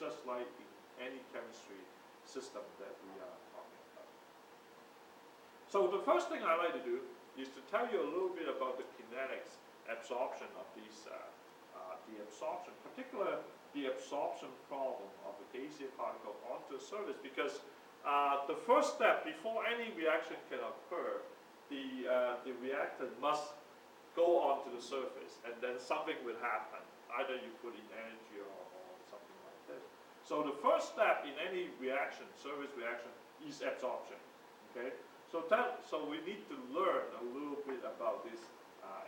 just like in any chemistry system that we are talking about. So the first thing I like to do is to tell you a little bit about the kinetics absorption of these, the absorption, particularly the absorption problem of a gaseous particle onto a surface, because the first step before any reaction can occur, the reactant must go onto the surface, and then something will happen. Either you put in energy or something like this. So the first step in any reaction, surface reaction, is absorption. Okay. So we need to learn a little bit about this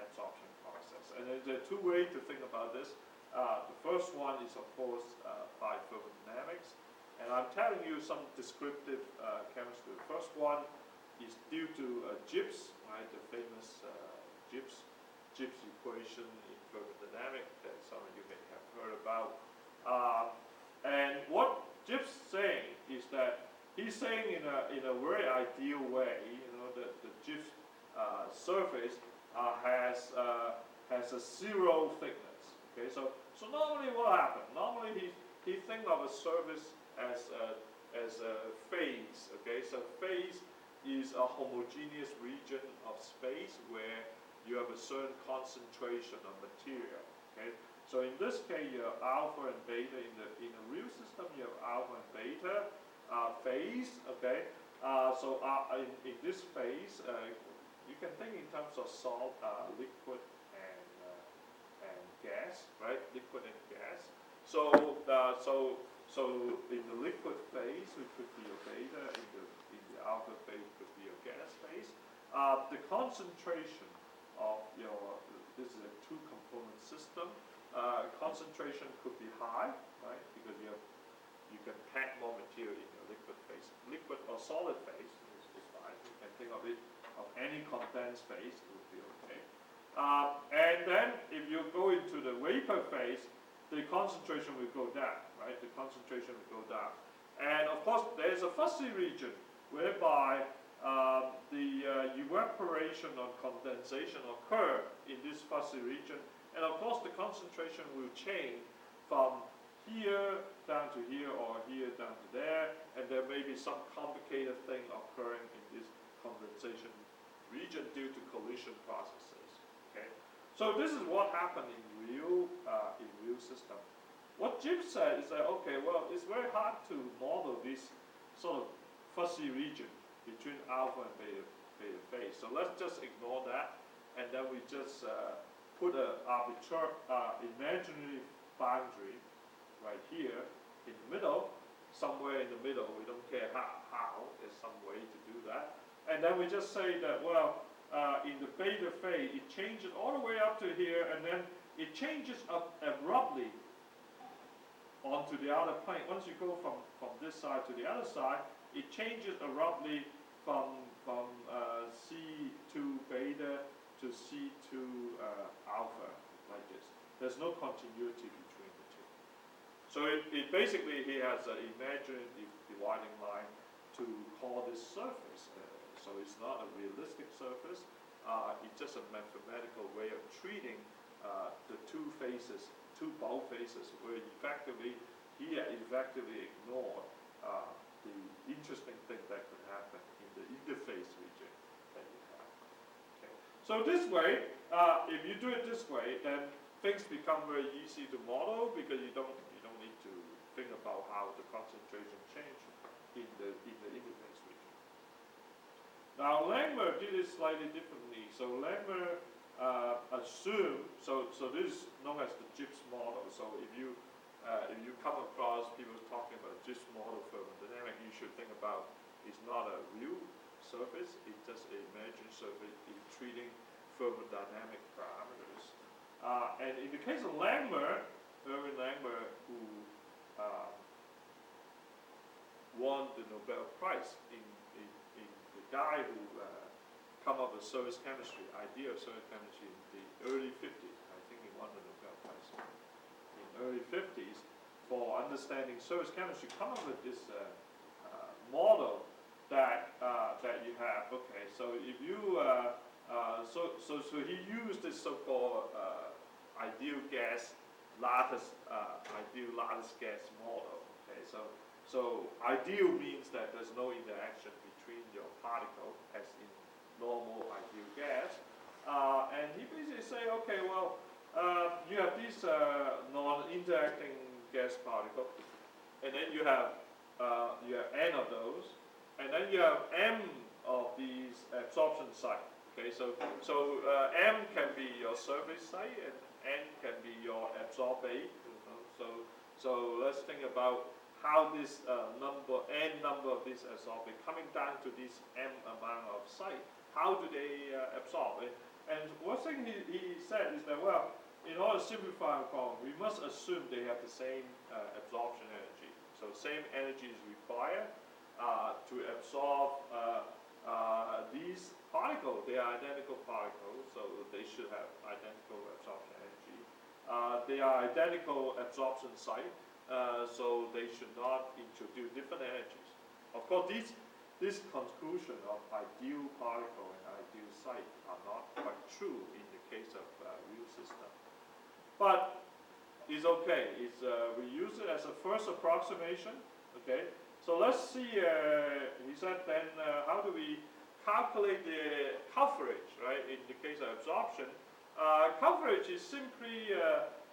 absorption process. And there are two ways to think about this. The first one is, of course, by thermodynamics. And I'm telling you some descriptive chemistry. The first one is due to Gibbs, right, the famous Gibbs equation in thermodynamics that some of you may have heard about. And what Gibbs is saying is that he's saying in a very ideal way, that the Gibbs surface has a zero thickness. Okay, so normally what happens? Normally he think of a surface as a phase. Okay, so phase is a homogeneous region of space where you have a certain concentration of material. Okay, so in this case you have alpha and beta in a real system. You have alpha and beta phase. Okay, so in this phase you can think in terms of solid, liquid, and gas, right? Liquid and gas. So in the liquid phase, it could be a beta. In the alpha phase, it could be a gas phase. The concentration of this is a two-component system. Concentration could be high, right? Because you can pack more material in your liquid phase. Liquid or solid phase is fine. You can think of it of any condensed phase, it would be okay. And then if you go into the vapor phase, the concentration will go down, right? The concentration will go down. And of course, there's a fuzzy region whereby the evaporation or condensation occur in this fuzzy region. And of course, the concentration will change from here down to here or here down to there. And there may be some complicated thing occurring in this condensation region due to collision processes. Okay, so this is what happened in real system. What Gibbs said is that, okay, well, it's very hard to model this sort of fuzzy region between alpha and beta phase. So let's just ignore that, and then we just put an arbitrary imaginary boundary right here in the middle, somewhere in the middle. We don't care how. There's some way to do that. And then we just say that, well, in the beta phase, it changes all the way up to here, and then it changes up abruptly onto the other plane. Once you go from this side to the other side, it changes abruptly from C2 beta to C2 alpha, like this. There's no continuity between the two. So it basically, he has an imaginary dividing line to call this surface. So it's not a realistic surface. It's just a mathematical way of treating the two phases, two bulk phases, where he effectively ignored the interesting thing that could happen in the interface region that you have. Okay. So this way, if you do it this way, then things become very easy to model because you don't need to think about how the concentration change in the interface region. Now Langmuir did it slightly differently. So Langmuir assumed, so this is known as the Gibbs model. So if you come across people talking about Gibbs model for thermodynamics, you should think about it's not a real surface, it's just an imaginary surface in treating thermodynamic parameters. And in the case of Langmuir, Erwin Langmuir, who won the Nobel Prize in the guy who come up with surface chemistry, idea of surface chemistry in the early 50s. I think he won the Nobel Prize in early 50s for understanding surface chemistry. Come up with this model that you have. Okay, so if you so he used this so-called ideal gas ideal lattice gas model. Okay, so ideal means that there's no interaction between your particle as in normal ideal gas. And he basically say, okay, well, you have these non-interacting gas particles, and then you have n of those, and then you have m of these absorption sites. Okay, so m can be your surface site, and n can be your absorbate. So let's think about how this n number of these absorbate coming down to this m amount of site. How do they absorb it? And one thing he said is that, well, in order to simplify the problem, we must assume they have the same absorption energy. So same energy is required to absorb these particles. They are identical particles, so they should have identical absorption energy. They are identical absorption site, so they should not introduce different energies. Of course, this conclusion of ideal particle and ideal site are not quite true in the case of real system. But it's okay. We use it as a first approximation. Okay. So let's see. He said then, how do we calculate the coverage, right? In the case of absorption, coverage is simply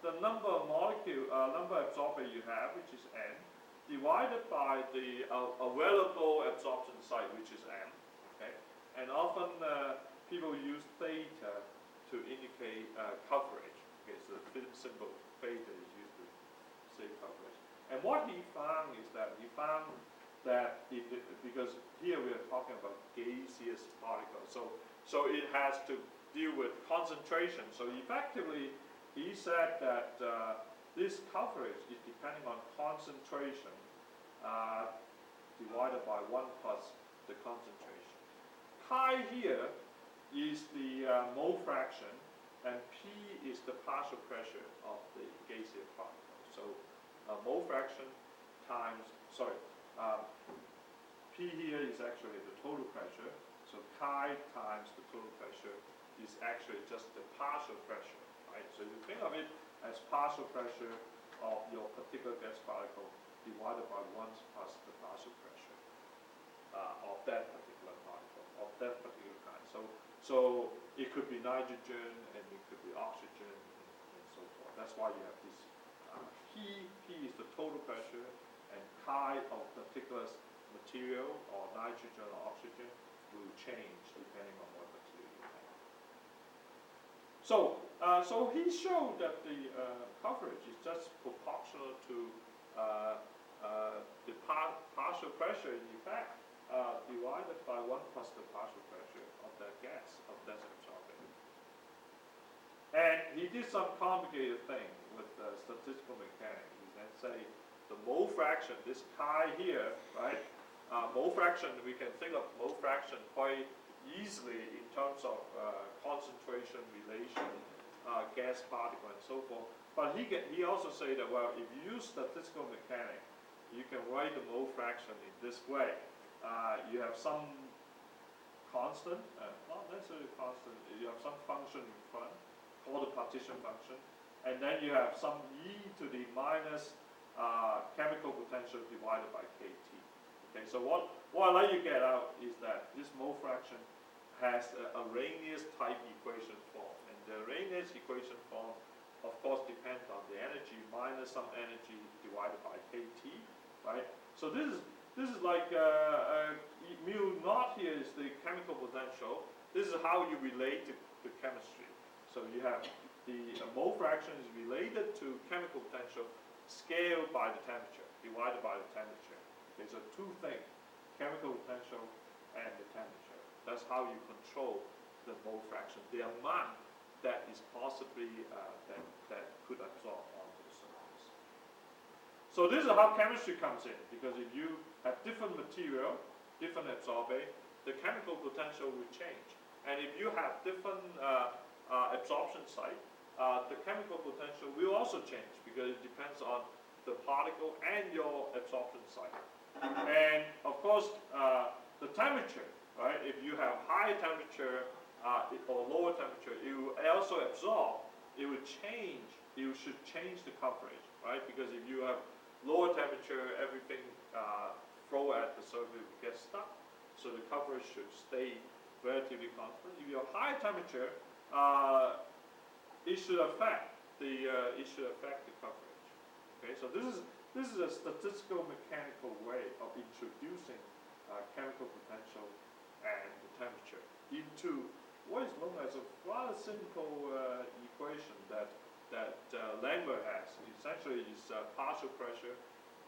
the number of number of absorbers you have, which is n, divided by the available absorption site, which is m. Okay, and often people use theta to indicate coverage. Okay, so the symbol theta is used to say coverage. And what he found is that because here we are talking about gaseous particles, so it has to deal with concentration. So effectively, he said that this coverage is depending on concentration divided by 1 plus the concentration. Chi here is the mole fraction, and P is the partial pressure of the gaseous particle. So mole fraction times, P here is actually the total pressure. So chi times the total pressure is actually just the partial pressure, right? So you think of it as partial pressure of your particular gas particle divided by 1 plus the partial pressure of that particular particle, of that particular kind. So it could be nitrogen, and it could be oxygen, and so forth. That's why you have this P is the total pressure, and chi of particular material, or nitrogen or oxygen, will change depending on what material you have. So he showed that the coverage is just proportional to the partial pressure in effect divided by 1 plus the partial pressure of that gas, of that absorbent. And he did some complicated thing with statistical mechanics. He then say the mole fraction, this chi here, right? Mole fraction, we can think of mole fraction quite easily in terms of concentration relation, gas particle, and so forth. But he also say that, well, if you use statistical mechanics, you can write the mole fraction in this way. You have some constant, not necessarily constant, you have some function in front, called the partition function, and then you have some e to the minus chemical potential divided by kT. Okay, so what I'd like you to get out is that this mole fraction has a Arrhenius type equation form, and the Arrhenius equation form, of course, depends on the energy minus some energy divided by kT, right? So this is like mu naught here is the chemical potential. This is how you relate to chemistry. So you have the mole fraction is related to chemical potential scaled by the temperature, divided by the temperature. Okay, so two things, chemical potential and the temperature. That's how you control the mole fraction, the amount that is possibly that could absorb onto the surface. So this is how chemistry comes in, because if you have different material, different absorbate, the chemical potential will change. And if you have different absorption site, the chemical potential will also change, because it depends on the particle and your absorption site. And of course, the temperature, right? If you have high temperature or lower temperature, it will also absorb. It will change you should change the coverage, right? Because if you have lower temperature, everything flow at the surface will get stuck. So the coverage should stay relatively constant. If you have high temperature, it should affect the coverage. Okay, so this is a statistical mechanical way of introducing chemical potential and the temperature into what is known as a rather simple equation that Langmuir has. Essentially, is partial pressure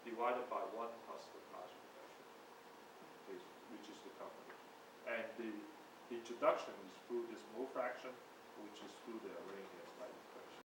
divided by 1 plus the partial pressure, which is the coverage. And the introduction is through this mole fraction, which is through the Arrhenius like